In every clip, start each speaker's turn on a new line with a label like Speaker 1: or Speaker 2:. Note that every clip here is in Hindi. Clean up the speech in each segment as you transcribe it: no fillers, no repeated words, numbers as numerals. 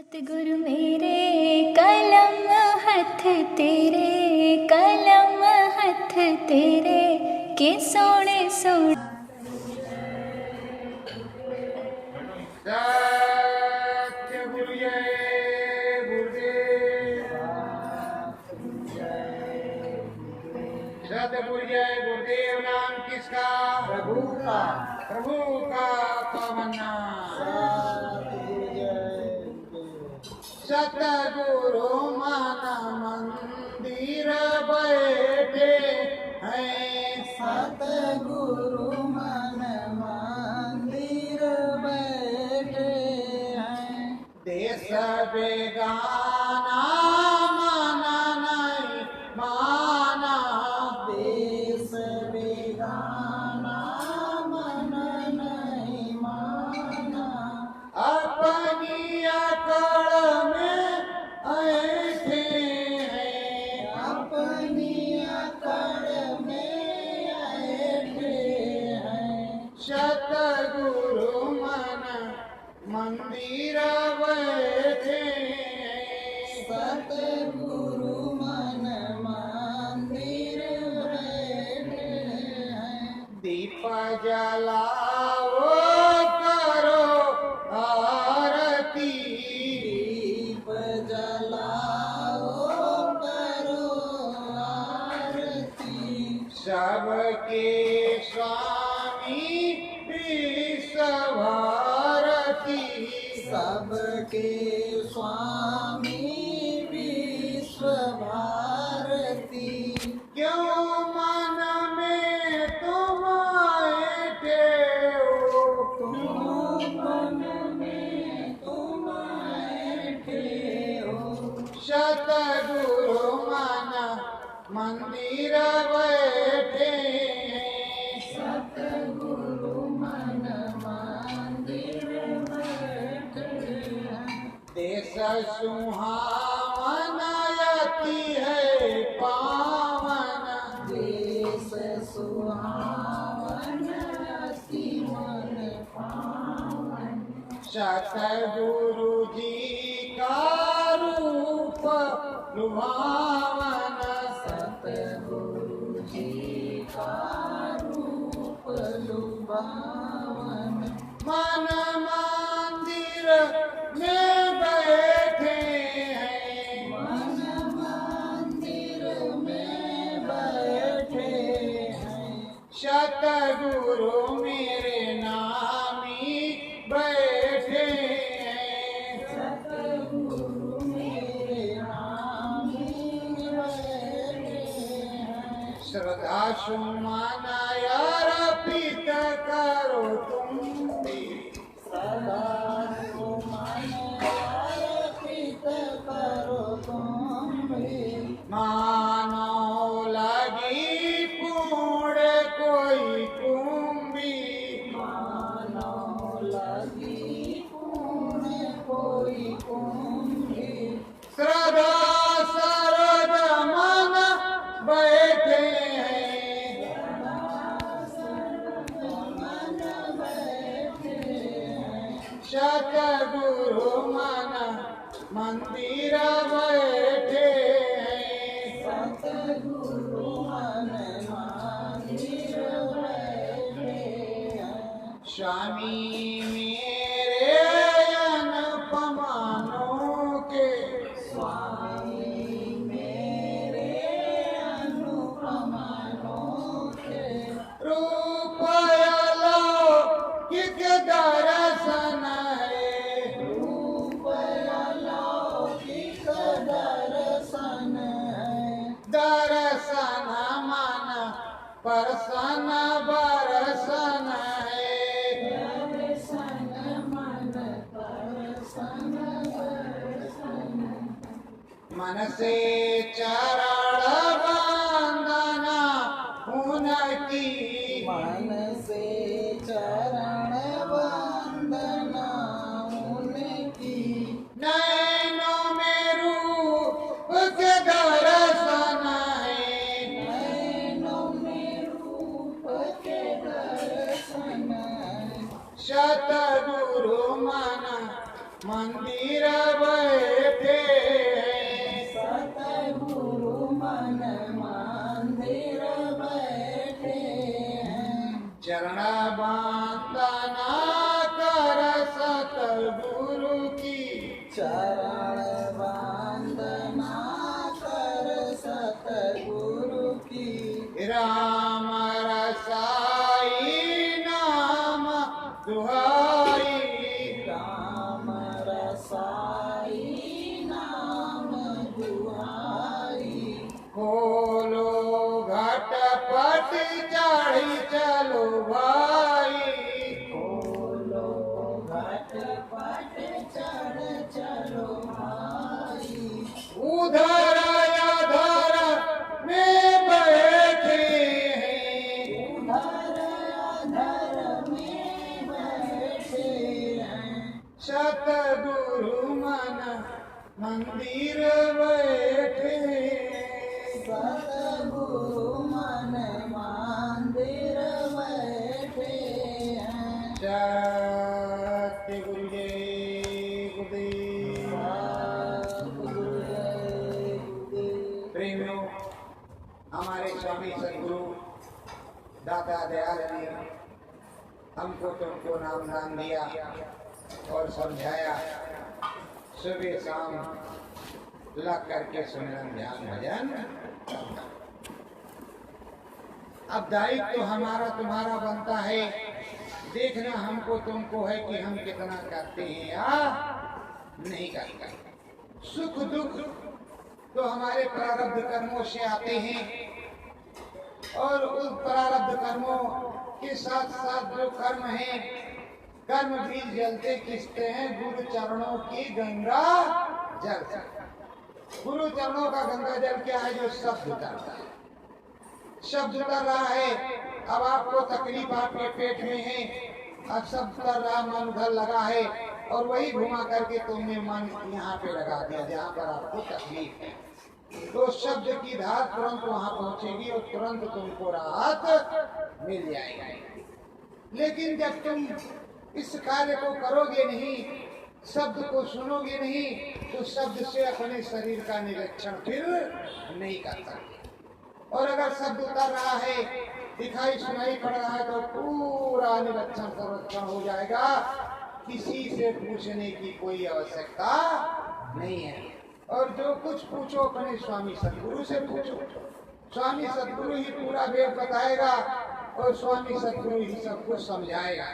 Speaker 1: सतगुरु मेरे कलम हथ तेरे, कलम हथ तेरे के सोने सोने।
Speaker 2: सत्य गुरु जय गुरुदेव, सतगुरु जय गुरुदेव। नाम किसका? प्रभु का। प्रभु का पवन नाम। सतगुरु मन मंदिर बैठे हैं,
Speaker 3: सतगुरु मन मंदिर बैठे हैं।
Speaker 2: देश बेगाना मन नहीं माना,
Speaker 3: देश बेगाना मन नहीं माना।
Speaker 2: अपनी अकड़ में ऐठे हैं,
Speaker 3: अपनी अकड़ में ऐठे हैं।
Speaker 2: सतगुरु मन मंदिर बैठे हैं,
Speaker 3: सतगुरु मन मंदिर बैठे हैं।
Speaker 2: दीप जलाओ करो आरती,
Speaker 3: दीप जलाओ करो आरती।
Speaker 2: सबके स्वामी विश्व भारती,
Speaker 3: सबके स्वामी विश्व भारती।
Speaker 2: क्यों मन में तुम ऐठे हो,
Speaker 3: मन में तुम ऐठे हो।
Speaker 2: सतगुरु मन मंदिर बैठे हैं,
Speaker 3: सतगुरु मन मंदिर बैठे हैं।
Speaker 2: देश सुहावन अति है पावन,
Speaker 3: देश सुहावन अति मन पावन।
Speaker 2: सतगुरु जी का रूप लुभावन,
Speaker 3: सतगुरु जी का रूप लुभावन।
Speaker 2: मन मंदिर में बैठे हैं,
Speaker 3: मन मंदिर में बैठे हैं।
Speaker 2: सतगुरु मेरे नामी बैठे हैं,
Speaker 3: सतगुरु मेरे नामी बैठे हैं।
Speaker 2: श्रद्धा सुमन अर्पित करो तुम भी,
Speaker 3: सदा सुमन अर्पित करो तुम भी।
Speaker 2: मानो लगी पूर्ण कोई कुंभी,
Speaker 3: मानो लगी पुण्य कोई कुंभी।
Speaker 2: श्रद्धा सरद मन बैठे हैं,
Speaker 3: मन बैठे हैं।
Speaker 2: सतगुरु मन मंदिर बैठे हैं,
Speaker 3: सतगुरु मन मंदिर बैठे हैं।
Speaker 2: स्वामी मेरे अनुपमानों के,
Speaker 3: स्वामी मेरे अनुपमानों के।
Speaker 2: रूप अलौकिक दर्शन है,
Speaker 3: रूप अलौकिक दर्शन है।
Speaker 2: दर्शन मन परसन बरसन है,
Speaker 3: दर्शन मन परसन बरसन।
Speaker 2: मन से चरण वंदना उनकी,
Speaker 3: मन से चरण वंदना उनकी।
Speaker 2: नैनों में रूप के दर्शन है,
Speaker 3: नैनों में रूप के दर्शन है।
Speaker 2: सतगुरु मन मंदिर
Speaker 3: चरण वंदना कर सतगुरु की।
Speaker 2: राम रसाई नाम दुहाई,
Speaker 3: राम रसाई नाम दुहाई।
Speaker 2: खोलो घटपट चढ़ी चलो भाई,
Speaker 3: खोलो घटपट चढ़ चलो भाई।
Speaker 2: उधर अधर में बैठे हैं,
Speaker 3: उधर अधर में बैठे हैं।
Speaker 2: सतगुरु मन मंदिर बैठे,
Speaker 3: सतगुरु मन मंदिर बैठे हैं।
Speaker 2: सत्य गुरुदेव गुरुदेव। प्रेमियों, हमारे स्वामी सदगुरु दाता दयाल ने हमको तुमको नाम दान दिया और समझाया, सुबह शाम लग करके सुमिरन ध्यान भजन करना। अब दायित्व तो हमारा तुम्हारा बनता है, देखना हमको तुमको है कि हम कितना करते हैं या नहीं करते। सुख दुख तो हमारे प्रारब्ध कर्मों से आते हैं, और उस प्रारब्ध कर्मों के साथ साथ जो कर्म हैं, कर्म भी जलते किसते हैं? गुरु चरणों की गंगा जल से। गुरु चरणों का गंगा जल क्या है? जो शब्द उतरता है, शब्द उतर रहा है। अब आपको तकलीफ आपके पेट में है, अब शब्द उतर रहा, मन उधर लगा है, और वही घुमा करके तुमने मन यहाँ पे लगा दिया जहाँ पर आपको तकलीफ है। तो शब्द की धार तुरंत वहां पहुंचेगी और तुरंत तुमको राहत मिल जाएगी। लेकिन जब तुम इस कार्य को करोगे नहीं, शब्द को सुनोगे नहीं, तो शब्द से अपने शरीर का निरीक्षण फिर नहीं कर सकते। और अगर शब्द उतर रहा है, दिखाई सुनाई पड़ रहा है, तो पूरा निरीक्षण संरक्षण हो जाएगा। किसी से पूछने की कोई आवश्यकता नहीं है। और जो कुछ पूछो अपने स्वामी सदगुरु से पूछो। स्वामी सदगुरु ही पूरा वेद बताएगा और स्वामी सदगुरु ही सब कुछ समझाएगा।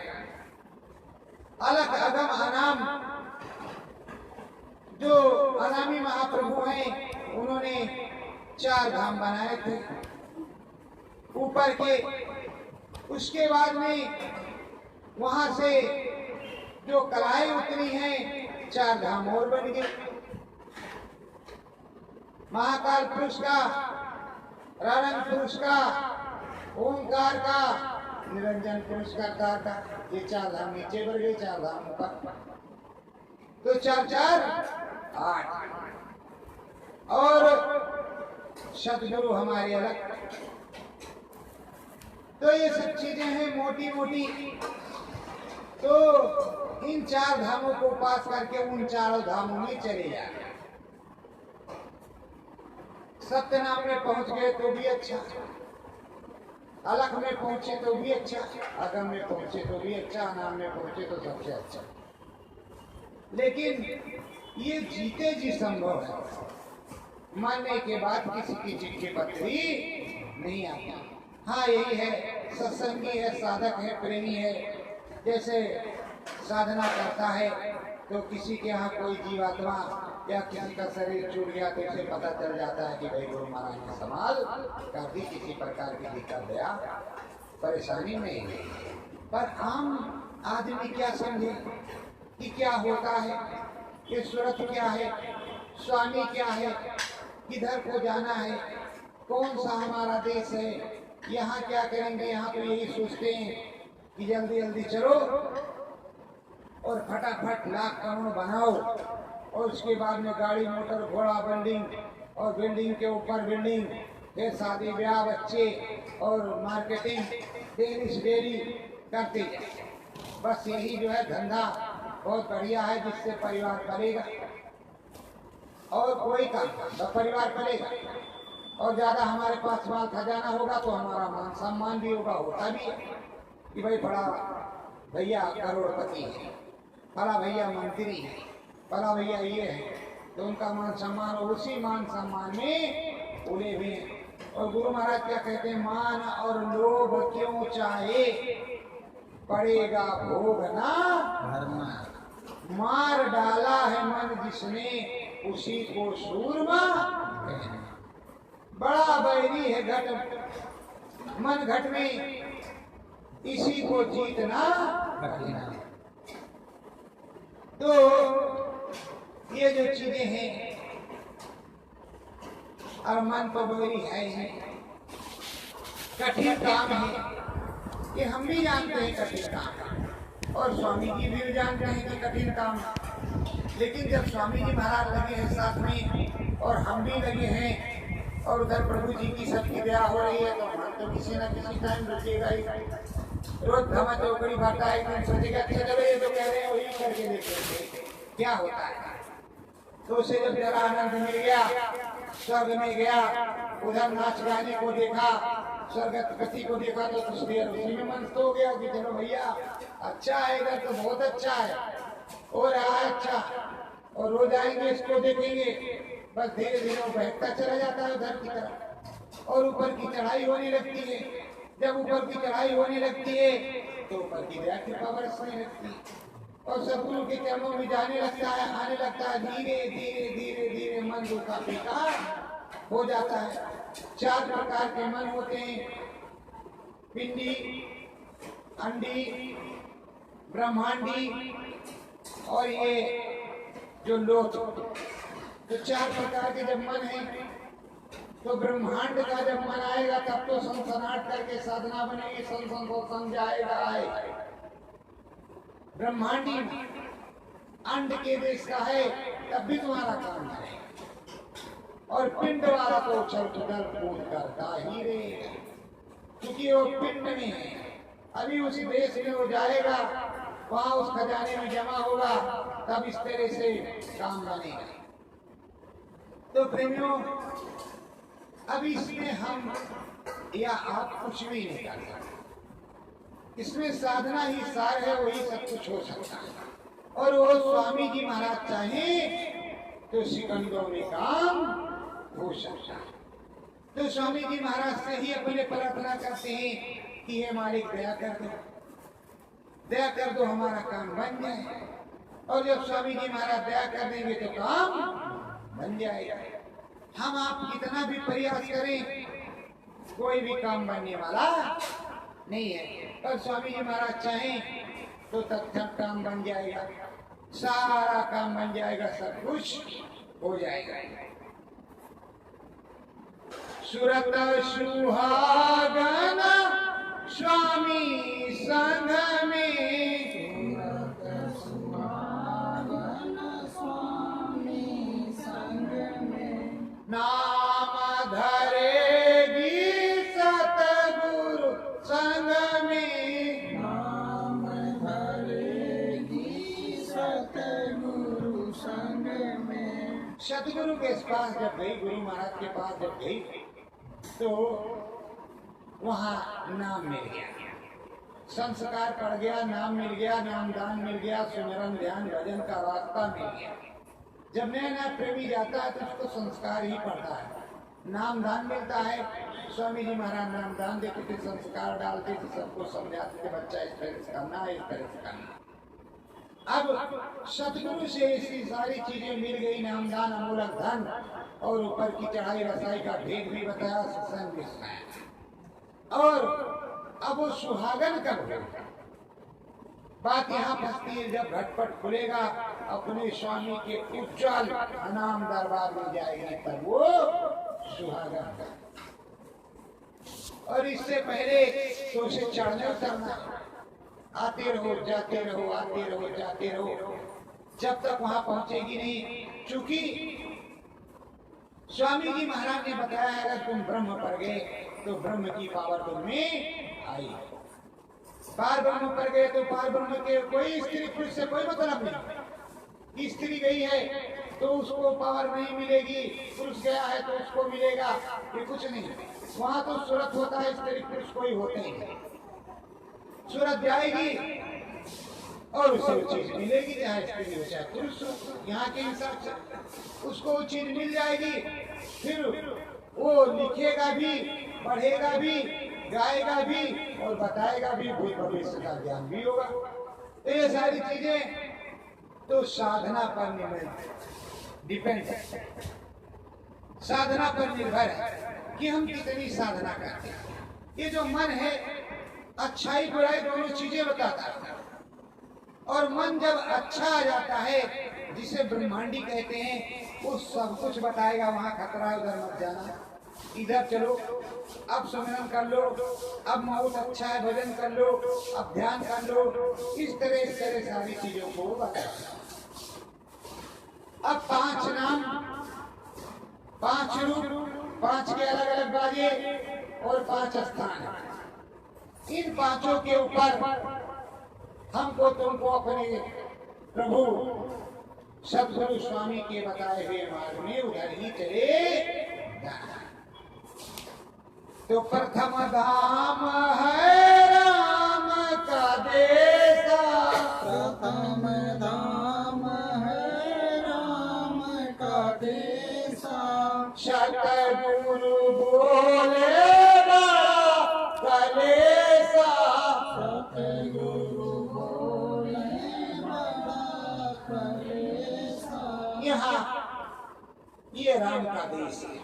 Speaker 2: अलग अगम अनाम जो अनामी महाप्रभु हैं, उन्होंने 4 धाम बनाए थे ऊपर के। उसके बाद में वहां से जो कलाएं उतरी हैं, 4 धाम और बन गए। महाकाल पुरुष का, रानंद पुरुष का, ओंकार का, निरंजन पुरुष का, ये 4 धाम नीचे बढ़ गए, 4 धाम ऊपर। तो 4 4 8। और सदगुरु हमारे अलग। तो ये सब चीजें हैं मोटी मोटी। तो इन 4 धामों को पास करके उन 4 धामों में चले जाए। सत्य नाम में पहुंच गए तो भी अच्छा, अलग में पहुंचे तो भी अच्छा, अगम में पहुंचे तो भी अच्छा, नाम में पहुंचे तो सबसे अच्छा। लेकिन ये जीते जी संभव है, मरने के बाद किसी की चिट्ठी पत्री नहीं आती। हाँ यही है, सत्संगी है, साधक है, प्रेमी है। जैसे साधना करता है तो किसी के यहाँ कोई जीवात्मा या किसी का शरीर छूट गया तो उसे पता चल जाता है कि भाई गुरु महाराज ने संभाल कर दी, किसी प्रकार की दिक्कत दया परेशानी नहीं है। पर आम आदमी क्या समझे कि क्या होता है, ये सूरत क्या है, स्वामी क्या है, किधर को जाना है, कौन सा हमारा देश है, यहाँ क्या करेंगे। यहाँ तो यही सोचते हैं कि जल्दी जल्दी चलो और फटाफट लाख करोड़ बनाओ, और उसके बाद में गाड़ी मोटर घोड़ा बिल्डिंग, और बिल्डिंग के ऊपर बिल्डिंग, फिर शादी ब्याह बच्चे और मार्केटिंग डेयरी करते जाए। बस यही जो है धंधा बहुत बढ़िया है, जिससे परिवार पलेगा और कोई काम तो परिवार पलेगा। और ज्यादा हमारे पास माल खजाना होगा तो हमारा मान सम्मान भी होगा, होता भी है कि भाई बड़ा भैया करोड़पति है, बड़ा भैया मंत्री है, भला भैया ये है, तो उनका मान सम्मान उसी मान सम्मान में उड़े हुए हैं। और गुरु महाराज क्या कहते हैं, मान और लोभ क्यों चाहे, पड़ेगा भोगना
Speaker 3: भरना।
Speaker 2: मार डाला है मन जिसने, उसी को सूरमा कहना। बड़ा बैरी है घट मन घट में, इसी को जीतना
Speaker 3: कठिन।
Speaker 2: तो ये जो चीजें हैं और मन पर बैरी है ही, कठिन काम है, ये हम भी जानते हैं कठिन काम, और स्वामी जी भी जानते हैं कि कठिन काम। लेकिन जब स्वामी जी महाराज लगे हैं साथ में और हम भी लगे हैं और उधर प्रभु जी की सबकी दया हो रही है, तो मन तो किसी न किसी टाइम रुकेगा ही। रोज धमा चौकड़ी भाटा है, एकदम सोचेगा अच्छा चलो ये तो कह रहे हैं वही करके देखेंगे क्या होता है। तो उसे जब जरा आनंद मिल गया, स्वर्ग में गया, उधर नाच गाने को देखा, स्वर्ग गति को देखा, तो कुछ देर उसी में मन तो हो गया कि चलो भैया अच्छा है, इधर तो बहुत अच्छा है, और रहा है अच्छा, और रोज आएंगे इसको देखेंगे। बस धीरे धीरे वो बहता चला जाता है उधर की तरफ, और ऊपर की चढ़ाई होने लगती है। जब ऊपर की चढ़ाई होने लगती है तो ऊपर की दया कृपा बरसने लगती है, और सदगुरु के चरणों में जाने लगता है, आने लगता है। धीरे धीरे धीरे धीरे मन रूखा फीका हो जाता है। 4 प्रकार के मन होते हैं, पिंडी, अंडी, ब्रह्मांडी और ये जो लोट। तो 4 प्रकार के जब मन है, तो ब्रह्मांड का जब मन आएगा तब तो सनसनाहट करके साधना बनेगी, सन को समझाएगा आएगा। ब्रह्मांडी अंड के देश का है तब भी तुम्हारा काम है, और पिंड वाला तो उछल उछल कूद करता ही रहेगा, क्योंकि वो पिंड में है। अभी उसी देश में वो जाएगा, वहां उस खजाने में जमा होगा, तब इस तरह से काम बनेगा। तो प्रेमियों, अब इसमें हम या आप कुछ भी नहीं कर सकते, इसमें साधना ही सार है, वही सब कुछ हो सकता है। और वो स्वामी जी महाराज चाहे तो सिकंदों में काम हो सकता है। तो स्वामी जी महाराज से ही अपने प्रार्थना करते हैं कि हे मालिक दया कर दो, दया कर दो, हमारा काम बन जाए। और जब स्वामी जी महाराज दया कर देंगे तो काम बन जाएगा। हम आप कितना भी प्रयास करें, कोई भी काम बनने वाला नहीं है। और स्वामी जी महाराज चाहें तो तत्क्षण काम बन जाएगा, सारा काम बन जाएगा, सब कुछ हो जाएगा। सुरत सुहागन स्वामी संग में, नाम धरेगी सतगुरु संग में,
Speaker 3: नाम धरेगी सतगुरु संग में।
Speaker 2: सतगुरु के पास जब गई, गुरु महाराज के पास जब गई, तो वहां नाम मिल गया, संस्कार पड़ गया, नाम मिल गया, नामदान मिल गया, सुमिरन ध्यान भजन का रास्ता मिल गया। जब नया नया प्रेमी जाता है तो उसको संस्कार ही पड़ता है, नामदान मिलता है। स्वामी जी महाराज नामदान देते थे, संस्कार डालते थे, सबको समझाते थे, बच्चा इस तरह से करना है, इस तरह से करना। अब सतगुरु से ऐसी सारी चीजें मिल गई, नामदान, अमूलक धन, और ऊपर की चढ़ाई रसाई का भेद भी बताया, सत्संग भी सुनाया। और अब वो सुहागन कब होगा, बात यहाँ फंसती है। जब घटपट खुलेगा, अपने स्वामी के उज्जवल नाम दरबार में जाएगी, तब वो सुहागन। और इससे पहले तो उसे चढ़ने उतरना, आते रहो जाते रहो, आते रहो जाते रहो, जब तक वहां पहुंचेगी नहीं। चूंकि स्वामी जी महाराज ने बताया, अगर तुम ब्रह्म पर गए तो ब्रह्म की पावर तुम में आई, पार ब्रह्म पर गए तो पार ब्रह्म के कोई स्त्री पुरुष से कोई मतलब नहीं। स्त्री गई है तो उसको पावर नहीं मिलेगी, पुरुष गया है तो उसको मिलेगा, ये कुछ नहीं। वहां तो सूरत होता है, स्त्री पुरुष कोई होते नहीं। सूरत जाएगी और उसे वो चीज मिलेगी, चाहे स्त्री हो चाहे पुरुष हो, यहाँ के हिसाब से उसको वो चीज मिल जाएगी। फिर वो लिखेगा भी, पढ़ेगा भी, गाएगा भी और बताएगा भी, भूत भविष्य का ज्ञान भी होगा। तो ये सारी चीजें तो साधना पर डिपेंड है, साधना पर निर्भर है कि हम कितनी साधना करते हैं। ये जो मन है अच्छाई बुराई दोनों चीजें बताता है, और मन जब अच्छा आ जाता है, जिसे ब्रह्मांडी कहते हैं, वो सब कुछ बताएगा। वहां खतरा है, उधर मत जाना, इधर चलो, अब सुमिरन कर लो, अब बहुत अच्छा है भजन कर लो, अब ध्यान कर लो, इस तरह सारी चीजों को बताएगा। अब 5 नाम, 5 रूप, 5 के अलग अलग बाजे और 5 स्थान, इन 5 के ऊपर हमको तुमको अपने प्रभु सद्गुरु स्वामी के बताए हुए मार्ग में उधर ही चले जाना। तो प्रथम धाम है राम का देसा,
Speaker 3: प्रथम धाम है राम का देसा,
Speaker 2: सतगुरु बोले कलेसा,
Speaker 3: सतगुरु बोले बड़ा कलेसा।
Speaker 2: यहाँ ये राम का देश है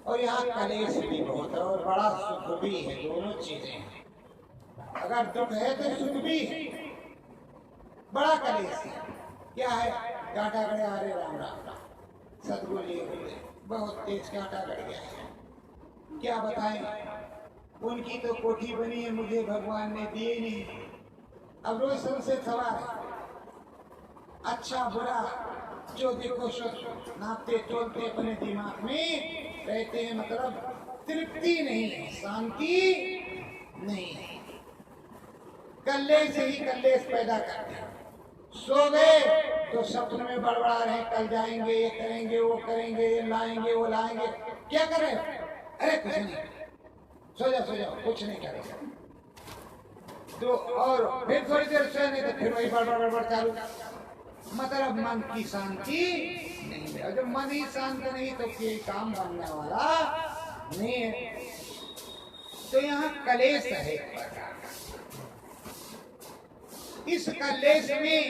Speaker 2: और यहाँ कलेश भी बहुत है और बड़ा सुख भी है, दोनों चीजें हैं। अगर दुख है तो सुख भी है, बड़ा कलेश है। क्या है? कांटा गड़े, अरे राम राम राम, सतगुरु जी बोले बहुत तेज कांटा गड़ गया है। क्या बताएं, उनकी तो कोठी बनी है, मुझे भगवान ने दिए नहीं। अब रोज संशय सवार है, अच्छा बुरा जो देखो सो नापते तोलते अपने दिमाग में रहते हैं, मतलब तृप्ति नहीं है, शांति नहीं है। कल्ले से ही कल्लेश पैदा करते हैं। सो गए तो सपने में बड़बड़ा रहे, कल जाएंगे, ये करेंगे, वो करेंगे, ये लाएंगे, वो लाएंगे। क्या करें? अरे कुछ नहीं, सो जाओ, कुछ नहीं करेंगे। तो और फिर थोड़ी देर सोने तो फिर वही बड़बड़ चालू, मतलब मन की शांति नहीं है। जब मन ही शांत नहीं तो कोई काम बनने वाला नहीं है। तो यहाँ कलेश है एक प्रकार का। इस कलेश में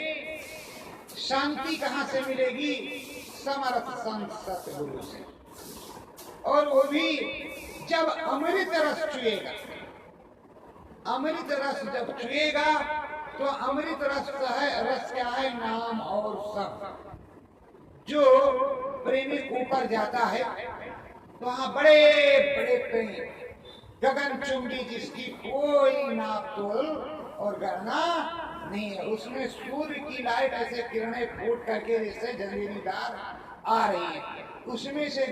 Speaker 2: शांति कहाँ से मिलेगी? समर्थ संत सतगुरु से, और वो भी जब अमृत रस चुएगा। अमृत रस जब चुएगा तो अमृत रस क्या है? नाम और सब। जो प्रेमी ऊपर जाता है तो वहाँ बड़े बड़े प्रेमी, गगन चुंबी, जिसकी कोई नाप तोल और गणना नहीं है। उसमें सूर्य की लाइट ऐसे किरणें फूट करके जैसे जंजीरीदार आ रही है, उसमें से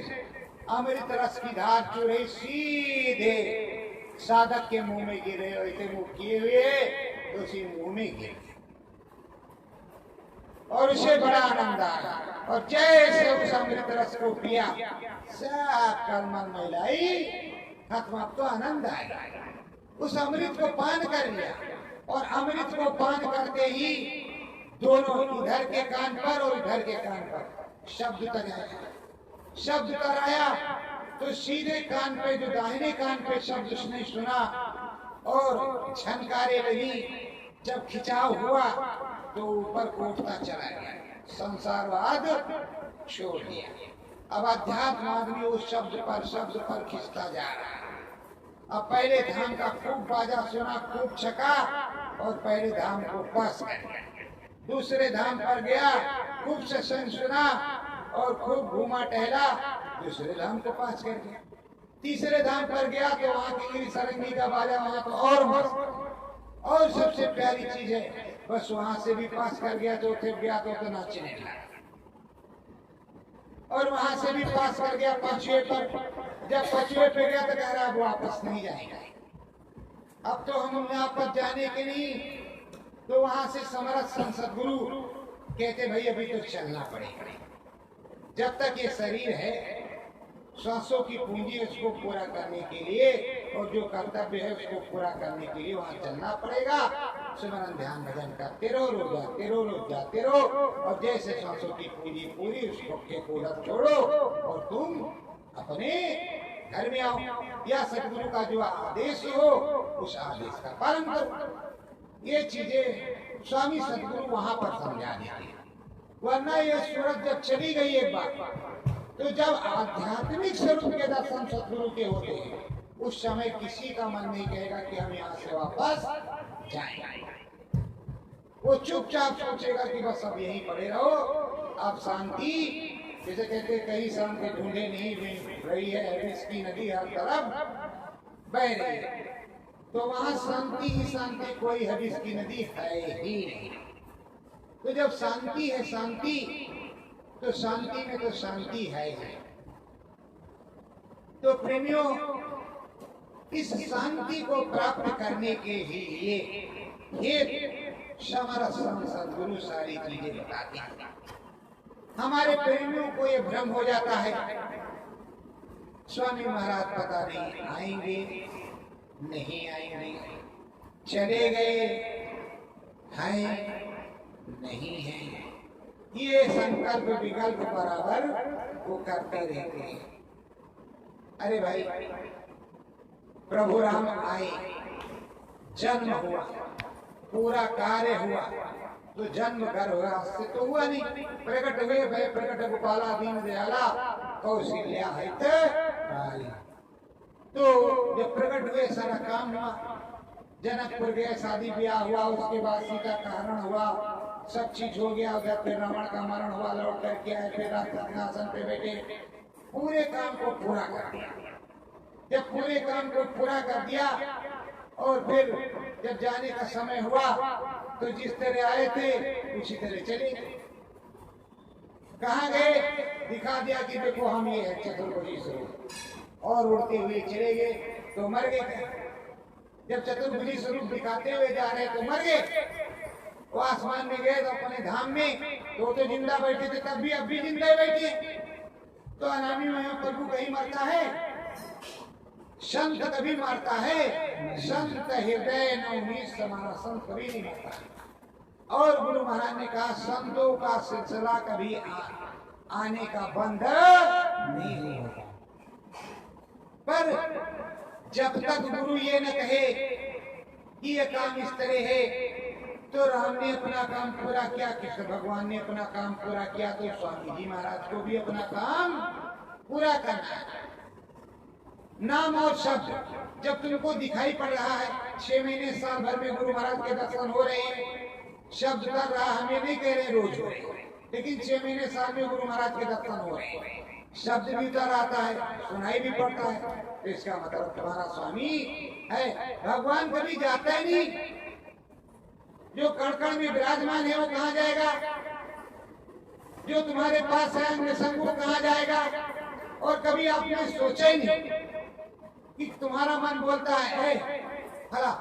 Speaker 2: अमृत रस की धार चू रही, सीधे साधक के मुंह में गिरे, ऐसे मुंह किए हुए तो उसी मुंह में गिर, और उसे बड़ा आनंद आया। और जैसे उस अमृत रस को पिया, सब कर्म महिलाई खत्म, अब तो आनंद आया। उस अमृत को पान कर लिया, और अमृत को पान करते ही दोनों, इधर के कान पर और इधर के कान पर शब्द तराया। शब्द तराया तो सीधे कान पे, जो दाहिने कान पे शब्द उसने सुना और झनकारे लगी। जब खिंचाव हुआ तो ऊपर को उठता चला गया, संसारवाद छोड़ दिया। अब अध्यात्म आदमी उस शब्द पर खिंचता जा रहा है। अब पहले धाम का खूब बाजा सुना, खूब छका, और पहले धाम को पास कर गया। दूसरे धाम पर गया, खूब सत्संग सुना और खूब घूमा टहला, दूसरे धाम को पास कर गया। तीसरे धाम पर गया तो वहाँ की सरंगी का बाजा, वहाँ तो और मस्त, और सबसे प्यारी चीज है, बस वहां से भी पास कर गया। चौथे गया तो नाचने लगा, और वहां से भी पास कर गया पांचवे पर। जब पांचवे पे गया तो कह रहा अब वापस नहीं जाएगा, अब तो हम वापस जाने के नहीं। तो वहां से समर्थ संत सद्गुरु कहते भाई अभी तो चलना पड़ेगा, जब तक ये शरीर है, श्वासों की पूंजी उसको पूरा करने के लिए और जो कर्तव्य है उसको पूरा करने के लिए वहां चलना पड़ेगा। सुमरन ध्यान भजन करते रहो, रोज जाते रहो और जैसे सांसों की पूरी पूरी उस पक्के को रख छोड़ो और तुम अपने घर में आओ, या सदगुरु का जो आदेश हो उस आदेश का पालन करो। ये चीजें स्वामी सदगुरु वहां पर समझा देते। वरना ये सूरत जब चली गई एक बार, तो जब आध्यात्मिक स्वरूप के दर्शन सदगुरु के होते हैं उस समय किसी का मन नहीं कहेगा कि हम यहाँ से वापस जाएं। वो चुपचाप सोचेगा कि बस अब यहीं पड़े रहो, अब शांति, जैसे कहते कहीं शांति ढूंढे नहीं मिल रही है, इसकी नदी हर तरफ बह रही है, तो वहां शांति ही शांति, कोई हदीस की नदी है ही नहीं। तो जब शांति है शांति, तो शांति में तो शांति है ही। तो प्रेमियों, इस शांति को प्राप्त करने के लिए ये समरस सदगुरु सारी चीजें बताते हैं। हमारे प्रेमियों को ये भ्रम हो जाता है, स्वामी महाराज पता नहीं आएंगे नहीं आएंगे, चले गए हैं नहीं है, ये संकल्प विकल्प बराबर वो करते रहते हैं। अरे भाई, प्रभु राम आए, जन्म हुआ, पूरा कार्य हुआ, तो जन्म गर्भवास तो हुआ नहीं, प्रकट हुए भय प्रकट गोपाला दीन दयाला कौशल्या है। तो जब प्रकट हुए सारा काम हुआ, जनकपुर गए, शादी ब्याह हुआ, उसके बाद सीता का हरण हुआ, सब चीज हो गया, उधर फिर रावण का मरण हुआ, लौट करके आए, फिर सिंहासन पे बैठे, पूरे काम को पूरा कर दिया। जब पूरे काम को पूरा कर दिया और फिर जब जाने का समय हुआ तो जिस तरह आए थे उसी तरह चले गए। कहाँ गए? दिखा दिया कि देखो हम ये है चतुर्भुजी स्वरूप, और उड़ते हुए चले गए तो मर गए। जब चतुर्भुजी स्वरूप दिखाते हुए जा रहे तो मर गए। वो आसमान में गए तो अपने धाम में, तो जिंदा बैठे थे तब भी, अब भी जिंदा बैठे। तो अनामी में प्रभु कहीं मरता है? संत कभी मारता है? संत हृदय नवनीत समाना, संत कभी नहीं मारता। और गुरु महाराज ने कहा संतों का सिलसिला कभी आने का बंद नहीं होता। पर जब तक गुरु ये न कहे कि ये काम इस तरह है, तो राम ने अपना काम पूरा किया, कृष्ण भगवान ने अपना काम पूरा किया, तो स्वामी जी महाराज को भी अपना काम पूरा करना है। नाम और शब्द जब तुमको दिखाई पड़ रहा है, 6 महीने साल भर में गुरु महाराज के दर्शन हो रहे हैं, शब्द कर रहा, हमें नहीं कह रहे रोज हो रहे, लेकिन 6 महीने साल में गुरु महाराज के दर्शन हो रहे हैं, शब्द भी उतर आता है, सुनाई भी पड़ता है, तो इसका मतलब तुम्हारा स्वामी है। भगवान कभी जाता ही नहीं। जो कण-कण में विराजमान है वो कहाँ जाएगा? जो तुम्हारे पास है अंग संग वो कहाँ जाएगा? और कभी आपने सोचा ही नहीं कि तुम्हारा मन बोलता है भला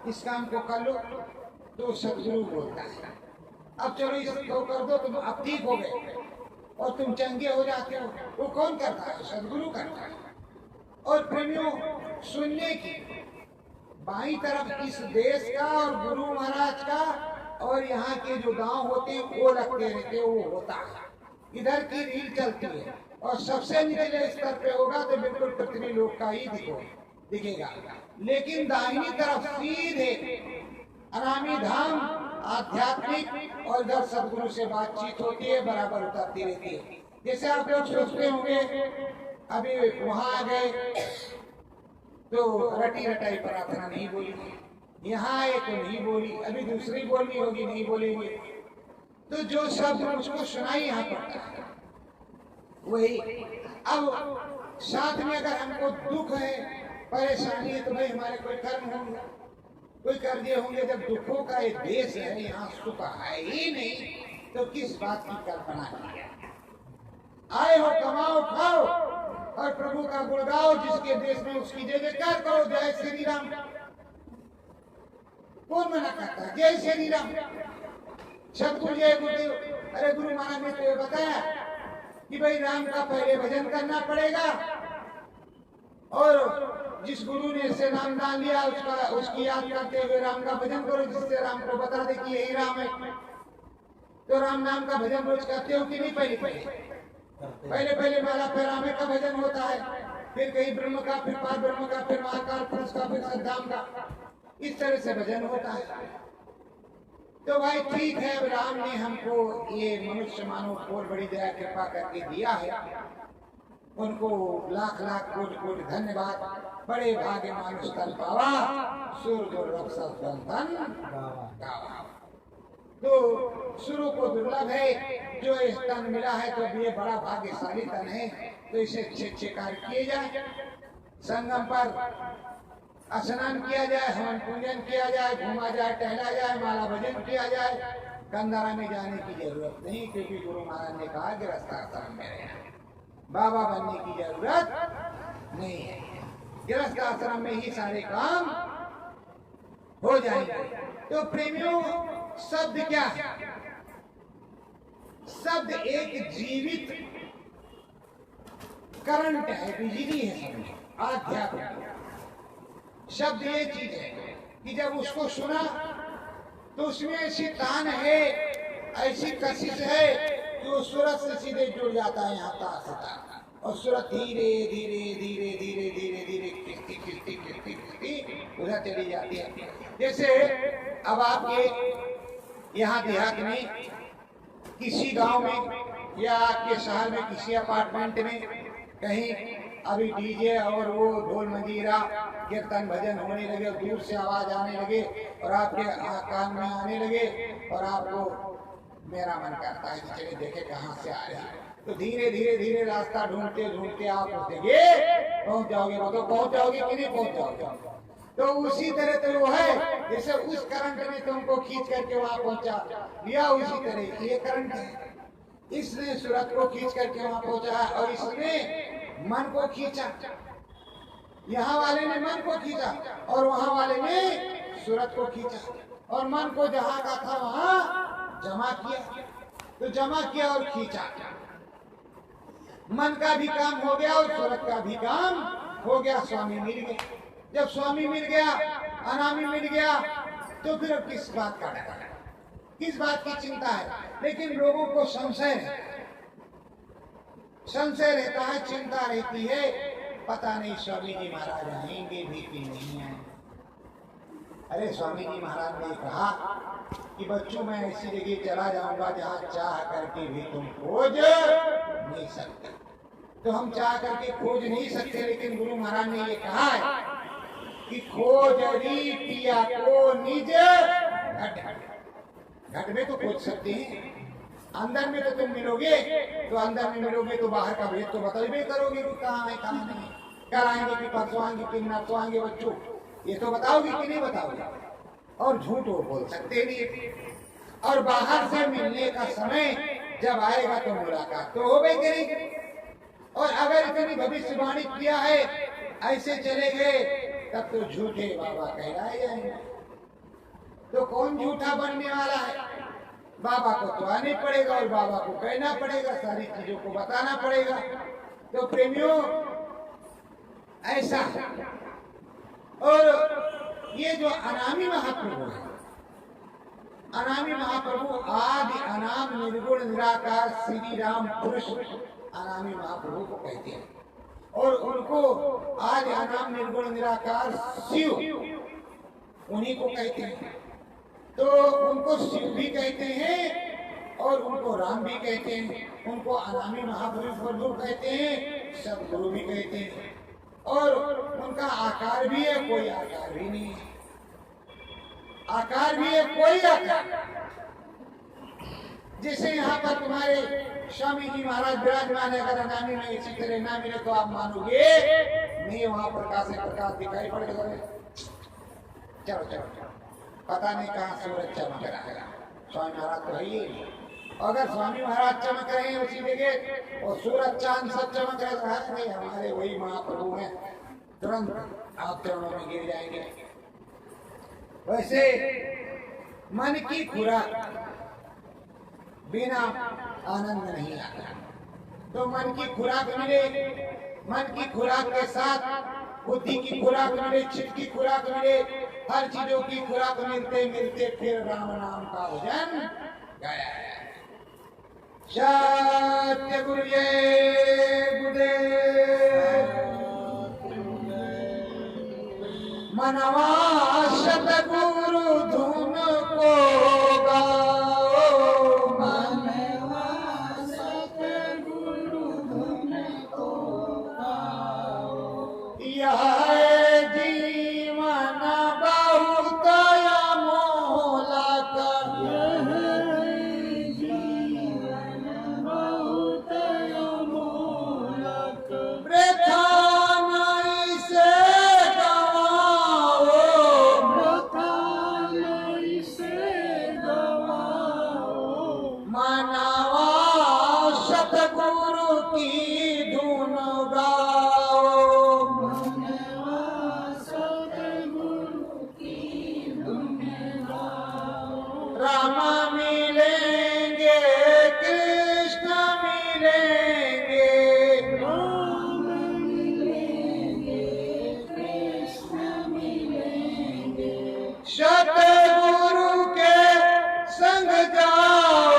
Speaker 2: इस काम को कर लो, तो सदगुरु बोलता है अब चलो इसको कर दो, तुम अब ठीक हो गए और तुम चंगे हो जाते हो। वो कौन करता है? सदगुरु करता है। और प्रेमियों, सुनने की बाई तरफ इस देश का और गुरु महाराज का और यहाँ के जो गांव होते हैं वो लगते रहते, वो होता है। इधर की रील चलती है और सबसे निचले स्तर पे होगा तो बिल्कुल पृथ्वी लोक का ही दिखेगा, लेकिन दाहिनी तरफ सीधे अनामी धाम आध्यात्मिक और इधर सदगुरु से बातचीत होती है, बराबर उतरती रहती है। जैसे आप लोग सोचते होंगे अभी वहां आ गए तो रटी रटाई प्रार्थना नहीं बोली, यहाँ आए तो नहीं बोली, अभी दूसरी बोलनी होगी नहीं बोलेंगे, तो जो शब्द मुझको सुनाई यहाँ पड़ता है वही। अब साथ में अगर हमको दुख है, परेशानी है, तो भाई हमारे कोई कर्म होंगे, कोई कर्जे होंगे। जब दुखों का एक देश है, यहाँ सुख है ही नहीं, तो किस बात की कल्पना की है? आए हो कमाओ खाओ और प्रभु का गुण गाओ, जिसके देश में उसकी जय जयकार करो, जय श्री राम। कौन मना करता है? जय श्री राम, सतगुरु जय गुरुदेव। अरे गुरु महाराज ने तो बताया कि भाई राम का पहले भजन करना पड़ेगा, और जिस गुरु ने इससे नाम दान लिया उसकी याद करते हुए राम का भजन करो, जिससे राम को बता दे कि यही राम है। तो राम नाम का भजन रोज करते हो कि नहीं? पहले माला पे रामे का भजन होता है, फिर कहीं ब्रह्म का, फिर पार ब्रह्म का, फिर महाकाल पुरुष का, फिर सद्धाम का, इस तरह से भजन होता है। तो भाई ठीक है, अब राम ने हमको ये मनुष्य मानव को बड़ी दया कृपा करके दिया है, उनको लाख लाख कोटि कोटि धन्यवाद। बड़े भाग्य मानुष तन पावा, सुर दुर्लभ सब बंधन गावा। तो सुरों को दुर्लभ है, जो इस तन मिला है तो ये बड़ा भाग्यशाली तन है। तो इसे अच्छे कार्य किए जाए, संगम पर स्नान किया जाए, हवन पूजन किया जाए, घूमा जाए, टहला जाए, माला भजन किया जाए। कंधारा में जाने की जरूरत नहीं, क्योंकि गुरु महाराज ने कहा गृहस्थाश्रम में रहना, बाबा बनने की जरूरत नहीं है। गृहस्थाश्रम में ही सारे काम हो जाएंगे। तो प्रेमियों, शब्द क्या है? शब्द एक जीवित करंट है, बिजली है, समझो आध्यात्मिक। शब्द ये चीज है कि जब उसको सुना तो उसमें ऐसी तान है, ऐसी कशिश है कि वो सूरत से सीधे जुड़ जाता है, यहाँ तार से तार, और सूरत धीरे धीरे धीरे धीरे धीरे धीरे किस्ती किस्ती किस्ती किस्ती उधर चली जाती है। जैसे अब आपके यहाँ देहात में किसी गांव में या आपके शहर में किसी अपार्टमेंट में कहीं अभी डीजे और वो ढोल मंजीरा कीर्तन भजन होने लगे, दूर से आवाज आने लगे और आपके कान में आने लगे, और आपको मेरा मन करता है कि चलिए देखे कहाँ से आ रही है। तो धीरे धीरे धीरे रास्ता ढूंढते ढूंढते आप उठेंगे, पहुंच जाओगे। मतलब पहुंच जाओगे कि नहीं पहुंच जाओगे? तो उसी तरह तो वो है, जैसे उस करंट ने तुमको खींच करके वहां पहुंचा दिया, उसी तरह ये करंट है, इसने सूरत को खींच करके वहां पहुंचा, और इसने मन को खींचा। यहाँ वाले ने मन को खींचा और वहां वाले ने सूरत को खींचा, और मन को जहां का था वहां जमा किया। तो जमा किया और खींचा, मन का भी काम हो गया और सूरत का भी काम हो गया। स्वामी मिल गया। जब स्वामी मिल गया, अनामी मिल गया, तो फिर अब किस बात का डर है, किस बात की चिंता है? लेकिन लोगों को संशय रहता है, चिंता रहती है, पता नहीं स्वामी जी महाराज आएंगे भी कि नहीं आएंगे। अरे स्वामी जी महाराज ने कहा कि बच्चों मैं ऐसी जगह चला जाऊंगा जहाँ चाह करके भी तुम खोज नहीं सकते। तो हम चाह करके खोज नहीं सकते, लेकिन गुरु महाराज ने ये कहा है कि खोजरी पिया को निज घट में तो खोज सकते हैं, अंदर में तो तुम मिलोगे, तो अंदर में मिलोगे तो बाहर का भेद तो बताइए करोगे कि कहाँ है कहाँ नहीं, कल आएंगे कि परसों आएंगे कि नरसों आएंगे, बच्चों ये तो बताओगे कि नहीं बताओगे? और झूठ वो बोल सकते नहीं। और बाहर से मिलने का समय जब आएगा तो मुलाकात तो हो गई करेगी। और अगर इतनी भविष्यवाणी किया है, ऐसे चले गए, तब तो झूठे बाबा कहलाए जाएंगे। तो कौन झूठा बनने वाला है? बाबा को तो आने पड़ेगा और बाबा को कहना पड़ेगा, सारी चीजों को बताना पड़ेगा। तो प्रेमियों ऐसा है। और ये जो अनामी महाप्रभु है, अनामी महाप्रभु आदि अनाम निर्गुण निराकार श्री राम पुरुष अनामी महाप्रभु को कहते हैं, और उनको आदि अनाम निर्गुण निराकार शिव उन्हीं को कहते हैं। तो उनको शिव भी कहते हैं और उनको राम भी कहते हैं, उनको अनामी महाप्रभु कहते हैं, सब गुरु भी कहते हैं। और उनका आकार भी है, कोई आकार भी नहीं है, आकार भी है, कोई आकार। जैसे यहाँ पर तुम्हारे स्वामी जी महाराज विराजमान है, अगर अनामी में इसी तरह ना मिले तो आप मानोगे नहीं, वहां प्रकाश दिखाई पड़ेगा। चलो चलो, पता नहीं कहाँ सूरज चमक रहा है, स्वामी महाराज तो है ही। अगर स्वामी महाराज चमक रहे हैं उसी जगह और सूरज चांद सब चमक रहा है, नहीं हमारे वही महाप्रभु हैं, तुरंत आप चरणों में गिर जाएंगे। वैसे मन की खुराक बिना आनंद नहीं आता। तो मन की खुराक मिले, मन की खुराक के साथ बुद्धि की खुराक मिले, चित्त की खुराक मिले, हर चीजों की खुराक मिलते मिलते फिर राम नाम का भजन गाया है। सत्य गुरु जय गुरुदेव। मनवा सतगुरु धुन को गाओ,
Speaker 3: मनवा सतगुरु धुन को गाओ।
Speaker 2: यह जीवन बहुत अमोलक,
Speaker 3: जीवन बहुत अमोलक।
Speaker 2: वृथा नहीं से गवाओ,
Speaker 3: वृथा नहीं से गवाओ।
Speaker 2: मनवा सतगुरु की धुन गाओ।
Speaker 3: मनवा सतगुरु की धुन गाओ।
Speaker 2: राम मिलेंगे, कृष्ण मिलेंगे,
Speaker 3: राम मिलेंगे, कृष्ण मिलेंगे।
Speaker 2: सतगुरु के संग जाओ,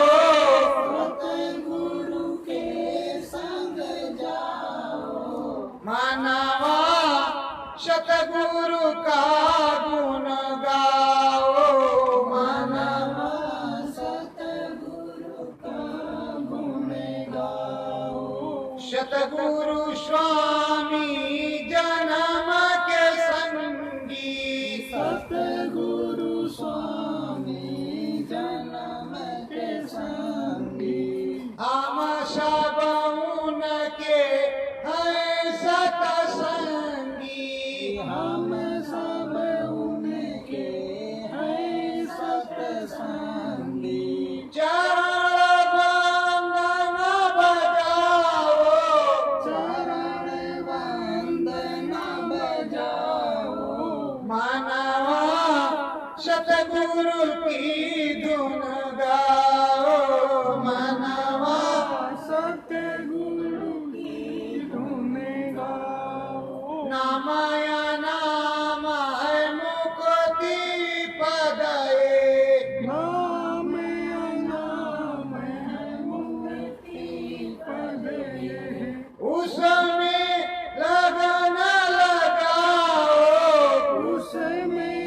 Speaker 3: सतगुरु के संग जाओ।
Speaker 2: मानवा सतगुरु का गुण गाओ।
Speaker 3: मनवा सतगुरु का गुण गाओ।
Speaker 2: सतगुरु स्वामी जन्म के संगी,
Speaker 3: सतगुरु स्वामी जन्म के संगी।
Speaker 2: हम सब उनके हैं सतसंगी।
Speaker 3: हम सब उनके हैं सतसंगी।
Speaker 2: चरण वंदन बजाओ,
Speaker 3: चरण वंदन बजाओ।
Speaker 2: मानवा सतगुरु की धुन गाओ। मानवा
Speaker 3: सतगुरु की धुन गाओ।
Speaker 2: नामाया नाम है मुक्ति पदये,
Speaker 3: नाम नाम है मुक्ति पद ये।
Speaker 2: उसमें लगन लगाओ।
Speaker 3: उसमें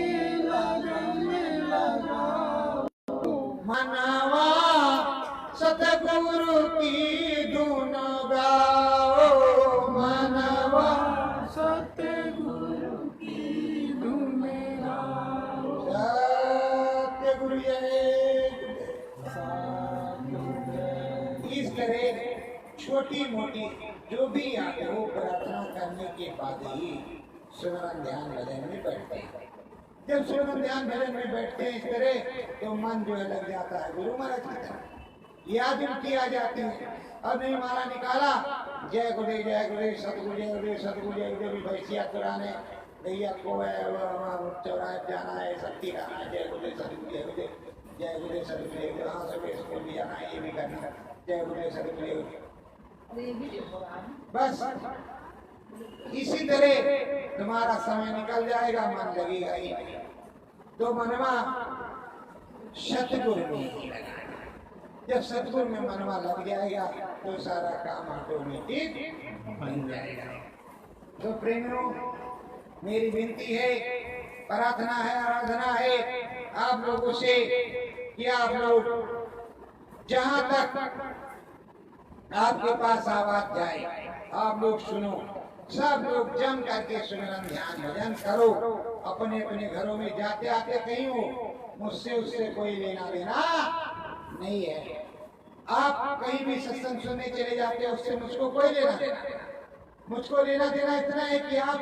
Speaker 3: लगन लगाओ।
Speaker 2: मनवा सतगुरु की धुन गाओ। मनवा
Speaker 3: सतगुरु की धुन गाओ।
Speaker 2: सत्य गुरु जय। इस तरह छोटी मोटी जो भी आते हो प्रार्थना करने के बाद ही सुमरन ध्यान भजन में बैठते हैं। जब सुमरन ध्यान भजन में बैठते हैं इस तरह तो मन जो है लग जाता है गुरु महाराज की तरह, याद उनकी आ जाती है। अब नहीं माला निकाला, जय गुरुदेव जय गुरुदेव, सतगुरु जय गुरुदेव, सतगुरु जय गुरुदेव, भैंसिया चुराने गैया को चौराहे जाना है, सत्ती गाना है, जय गुरुदेव सतगुरु जय गुरुदेव, जय गुरुदेव सतगुरु जय गुरुदेव, हाँ सुबह स्कूल भी जाना है, ये भी करना है, जय गुरुदेव सतगुरु जय गुरुदेव। बस इसी तरह तुम्हारा समय निकल जाएगा, मन लगेगा ही नहीं। तो मनवा सतगुरु में ही लगा। जब सतगुरु में मनवा लग जाएगा तो सारा काम ऑटोमेटिक बन जाएगा। तो प्रेमियों, मेरी विनती है, प्रार्थना है, आराधना है आप लोगों से कि आप लोग जहां तक आपके पास आवाज जाए आप लोग सुनो, सब लोग जम करके सुमिरन ध्यान भजन करो। अपने अपने घरों में जाते आते कहीं हो, मुझसे उससे कोई लेना देना नहीं है। आप कहीं भी सत्संग सुनने चले जाते हो, उससे मुझको कोई लेना देना नहीं। मुझको लेना देना इतना है कि आप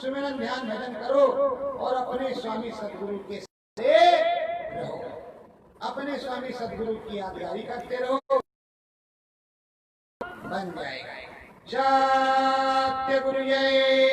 Speaker 2: सुमिरन ध्यान भजन करो और अपने स्वामी सदगुरु के साथ रहो, अपने स्वामी सदगुरु की यादगारी करते रहो, बन जाएगा। सत्य गुरु जय।